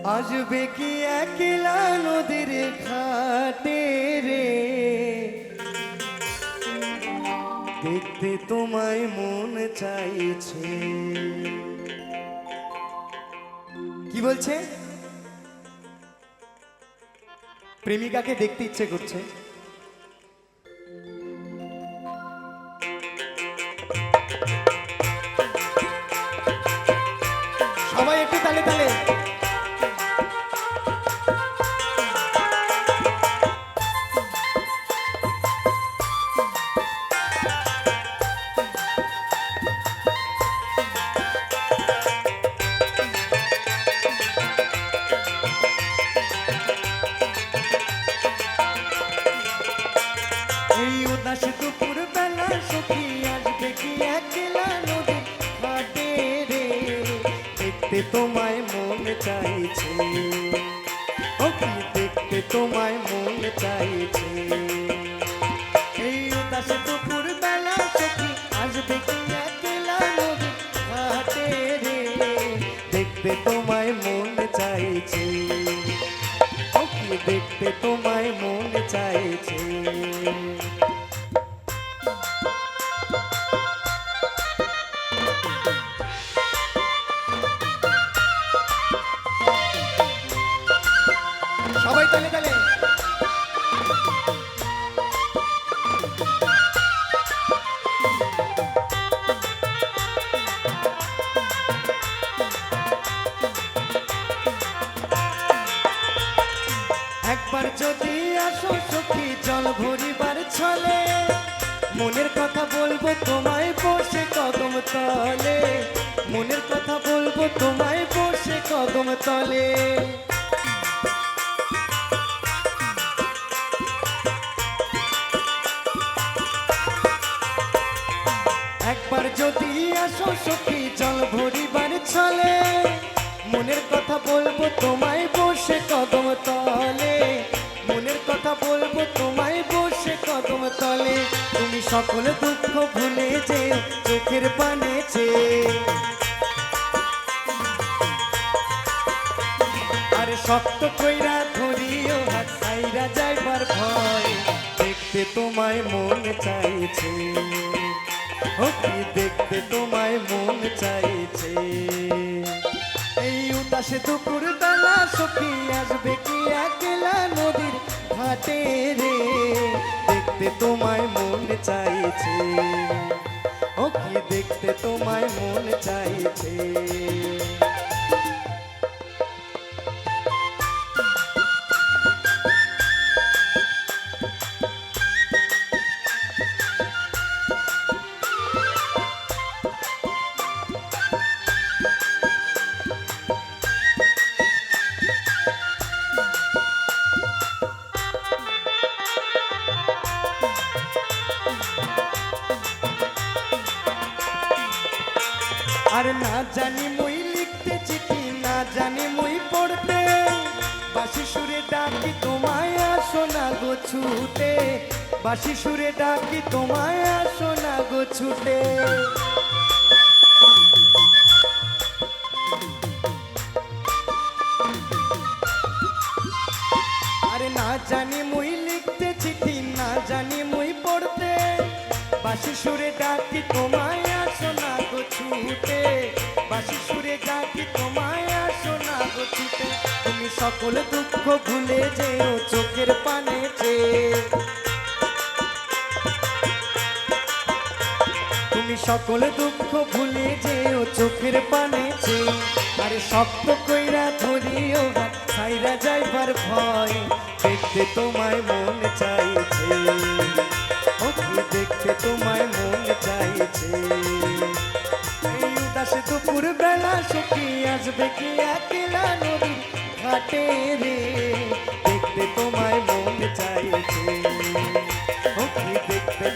আসবে কি একলা নদীর ঘাটে রে, দেখতে তোমায় মন চাইছে। কি বলছে? প্রেমিকাকে দেখতে ইচ্ছে করছে। সবাই একটু তালে তালে। এই উদাস দুপুর বেলা সখী আসবে কি একলা নদীর ঘাটে রে, দেখতে তোমায় মন চাইছে। ও কি দেখতে তোমায় মন চাইছে। এই উদাস দুপুর বেলা সখী আসবে কি একলা নদীর ঘাটে রে, দেখতে তোমায় মন চাইছে। ও কি দেখতে তোমায় মন চাইছে। সবাই তালে তালে। একবার যদি আসো সখী জল ভরিবার ছলে, মনের কথা বলবো তোমায় বসে কদম তলে। মনের কথা বলবো তোমায় বসে কদম তলে। একবার যদি আসো সখী জল ভরিবার ছলে, মনের কথা বলবো তোমায় বসে কদম তলে। মনের কথা বলবো তোমায় বসে কদম তলে। তুমি সকল দুঃখ ভুলে যেও চোখের পানে চেয়ে। আরে শক্ত কইরা ধরিও হাত ছাইরা যাইবার ভয়, দেখতে তোমায় মন চাইছে। ও কি দেখতে তোমায় মন চাইছে। এই উদাসে দুপুর বেলা সখী আসবে কি একলা নদীর ঘাটে রে, দেখতে তোমায় মন চাইছে। ও কি দেখতে তোমায় মন চাইছে। আর না জানি মই লিখতে চিঠি, না জানি মই পড়তে, বাঁশি সুরে ডাকি তোমায় আসো না গো ছুটে। বাঁশি সুরে ডাকি তোমায় আসো না গো ছুটে। আরে না জানি মই লিখতে চিঠি, না জানি মই পড়তে, বাঁশি সুরে ডাকি তোমায় আসো না গো ছুটে। বাঁশি সুরে ডাকি তোমায় আসো না গো ছুটে। তুমি সকল দুঃখ ভুলে যেও চোখের পানে চেয়ে। তুমি সকল দুঃখ ভুলে যেও চোখের পানে চেয়ে। আরে শক্ত কইরা ধরিও হাত ছাইরা যাইবার ভয়, দেখতে তোমায় মন চাইছে। ও কি দেখতে তোমায় মন চাইছে। এই উদাস দুপুর বেলা সখী আসবে কি একলা নদীর ঘাটে রে, দেখতে তোমায় মন চাইছে। ও কি দেখতে